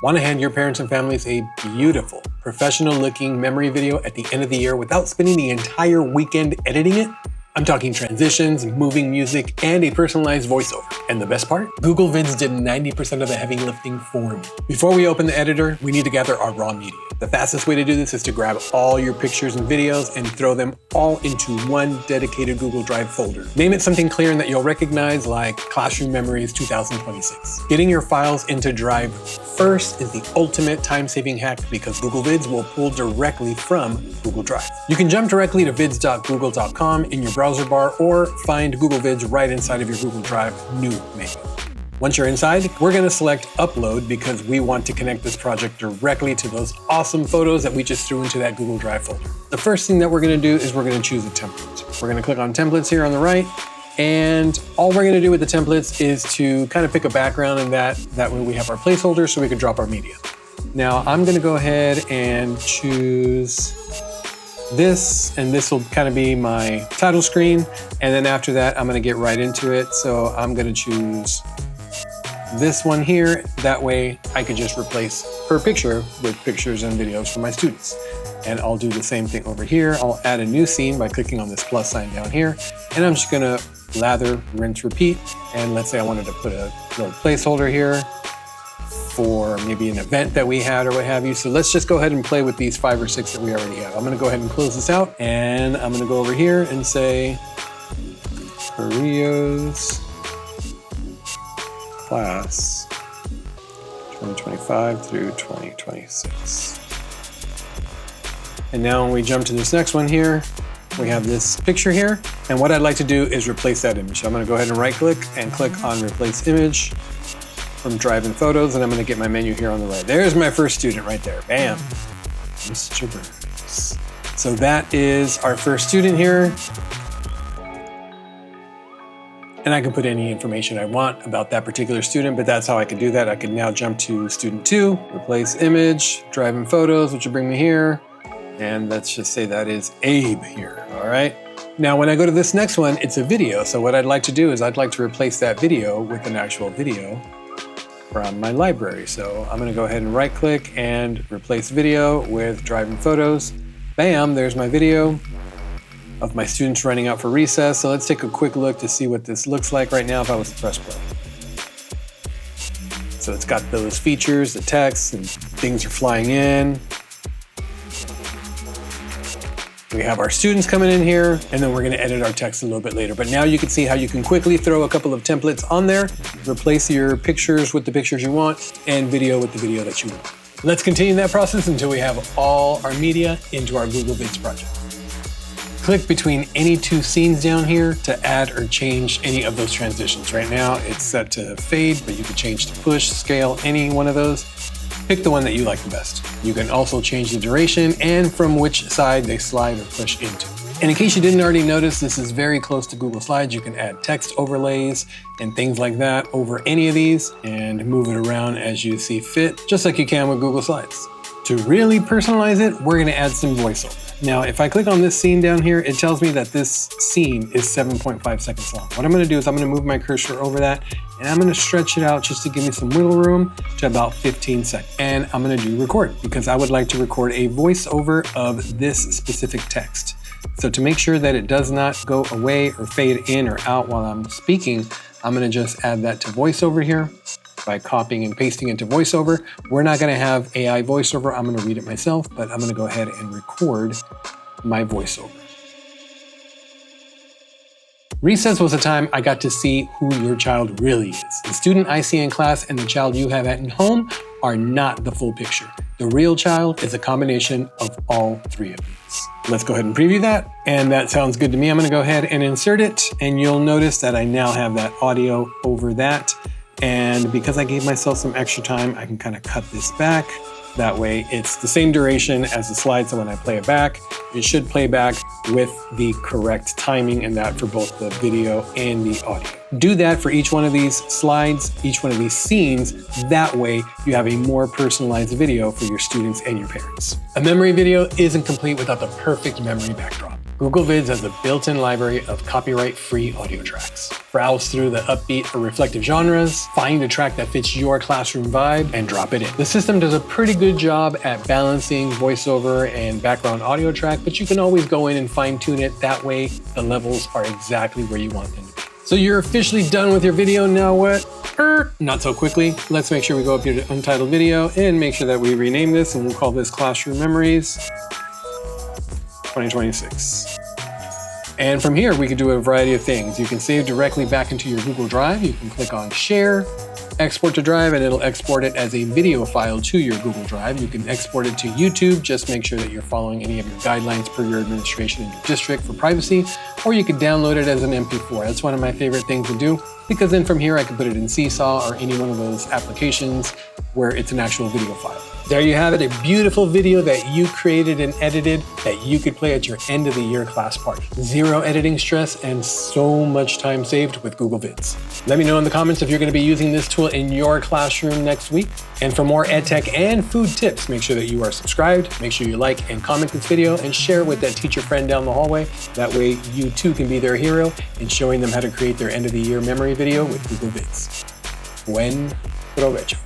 Want to hand your parents and families a beautiful, professional-looking memory video at the end of the year without spending the entire weekend editing it? I'm talking transitions, moving music, and a personalized voiceover. And the best part? Google Vids did 90% of the heavy lifting for me. Before we open the editor, we need to gather our raw media. The fastest way to do this is to grab all your pictures and videos and throw them all into one dedicated Google Drive folder. Name it something clear and that you'll recognize, like Classroom Memories 2026. Getting your files into Drive first is the ultimate time-saving hack because Google Vids will pull directly from Google Drive. You can jump directly to vids.google.com in your browser bar or find Google Vids right inside of your Google Drive new menu. Once you're inside, we're going to select Upload because we want to connect this project directly to those awesome photos that we just threw into that Google Drive folder. The first thing that we're going to do is we're going to choose a template. We're going to click on Templates here on the right, and all we're going to do with the templates is to kind of pick a background, and that way we have our placeholder so we can drop our media. Now I'm going to go ahead and choose this, and this will kind of be my title screen, and then after that I'm going to get right into it. So I'm going to choose this one here. That way I could just replace per picture with pictures and videos for my students. And I'll do the same thing over here. I'll add a new scene by clicking on this plus sign down here, and I'm just going to lather, rinse, repeat. And let's say I wanted to put a little placeholder here for maybe an event that we had or what have you. So let's just go ahead and play with these 5 or 6 that we already have. I'm going to go ahead and close this out, and I'm going to go over here and say Korea's class 2025 through 2026. And now when we jump to this next one here, we have this picture here. And what I'd like to do is replace that image. So I'm going to go ahead and right click and click on Replace Image from Drive and Photos, and I'm going to get my menu here on the right. There's my first student right there. Bam. Mr. Burns. So that is our first student here. And I can put any information I want about that particular student, but that's how I could do that. I can now jump to student 2, replace image, Drive and Photos, which will bring me here. And let's just say that is Abe here, all right? Now, when I go to this next one, it's a video. So what I'd like to do is I'd like to replace that video with an actual video from my library. So I'm gonna go ahead and right click and replace video with Drive and Photos. Bam, there's my video of my students running out for recess. So let's take a quick look to see what this looks like right now if I was to press play. So it's got those features, the text, and things are flying in. We have our students coming in here, and then we're going to edit our text a little bit later. But now you can see how you can quickly throw a couple of templates on there, replace your pictures with the pictures you want, and video with the video that you want. Let's continue that process until we have all our media into our Google Vids project. Click between any 2 scenes down here to add or change any of those transitions. Right now it's set to fade, but you can change to push, scale, any one of those. Pick the one that you like the best. You can also change the duration and from which side they slide or push into. And in case you didn't already notice, this is very close to Google Slides. You can add text overlays and things like that over any of these and move it around as you see fit, just like you can with Google Slides. To really personalize it, we're gonna add some voiceover. Now, if I click on this scene down here, it tells me that this scene is 7.5 seconds long. What I'm gonna do is I'm gonna move my cursor over that, and I'm gonna stretch it out just to give me some wiggle room to about 15 seconds. And I'm gonna do record because I would like to record a voiceover of this specific text. So to make sure that it does not go away or fade in or out while I'm speaking, I'm gonna just add that to voiceover here by copying and pasting into voiceover. We're not gonna have AI voiceover. I'm gonna read it myself, but I'm gonna go ahead and record my voiceover. Recess was a time I got to see who your child really is. The student I see in class and the child you have at home are not the full picture. The real child is a combination of all 3 of these. Let's go ahead and preview that. And that sounds good to me. I'm gonna go ahead and insert it, and you'll notice that I now have that audio over that. And because I gave myself some extra time, I can kind of cut this back. That way it's the same duration as the slide, so when I play it back, it should play back with the correct timing and that for both the video and the audio. Do that for each one of these slides, each one of these scenes. That way you have a more personalized video for your students and your parents. A memory video isn't complete without the perfect memory backdrop. Google Vids has a built-in library of copyright-free audio tracks. Browse through the upbeat or reflective genres, find a track that fits your classroom vibe, and drop it in. The system does a pretty good job at balancing voiceover and background audio track, but you can always go in and fine-tune it. That way, the levels are exactly where you want them to be. So you're officially done with your video. Now what? Not so quickly. Let's make sure we go up here to Untitled Video and make sure that we rename this, and we'll call this Classroom Memories 2026. And from here, we can do a variety of things. You can save directly back into your Google Drive. You can click on Share, Export to Drive, and it'll export it as a video file to your Google Drive. You can export it to YouTube. Just make sure that you're following any of your guidelines per your administration in your district for privacy, or you could download it as an MP4. That's one of my favorite things to do, because then from here, I can put it in Seesaw or any one of those applications where it's an actual video file. There you have it, a beautiful video that you created and edited that you could play at your end of the year class party. Zero editing stress and so much time saved with Google Vids. Let me know in the comments if you're going to be using this tool in your classroom next week. And for more edtech and food tips, make sure that you are subscribed, make sure you like and comment this video, and share with that teacher friend down the hallway. That way you too can be their hero in showing them how to create their end of the year memory video with Google Vids. Buen provecho.